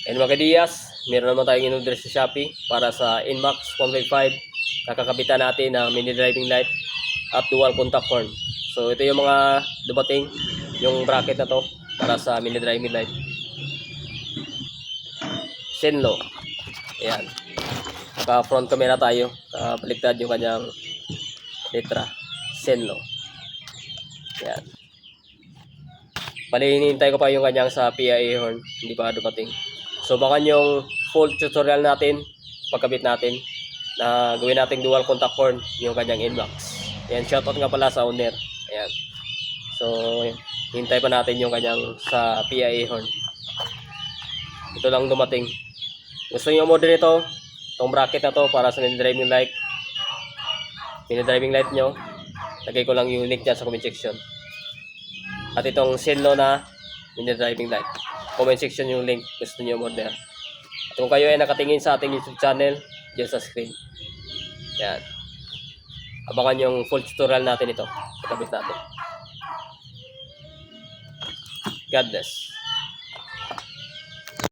And mga Diyas, meron naman tayong in-order sa Shopee para sa Inmax 155. Kakakabitan natin ng mini driving light at dual contact horn. So ito yung mga dumating, yung bracket na to para sa mini driving light. Shenlo. Ayan. Naka-front camera tayo. Baliktad yung kanyang letra. Shenlo. Ayan. Hinihintay ko pa yung kanyang sa PIA horn. Hindi pa dumating. So baka yung full tutorial natin, pagkabit natin, na gawin nating dual contact horn yung kanyang Inmax. Ayan, shoutout nga pala sa owner. Ayan. So, hintay pa natin yung kanyang sa PIA horn. Ito lang dumating. Gusto niyo order nito, itong bracket na to para sa mini driving light. Mini driving light nyo, lagay ko lang yung link dyan sa comment section. At itong Shenlo na mini driving light. Comment section yung link gusto niyo order. At kung kayo ay nakatingin sa ating YouTube channel, dyan sa screen. Yan. Abangan yung full tutorial natin ito. Pagkabit natin. God bless.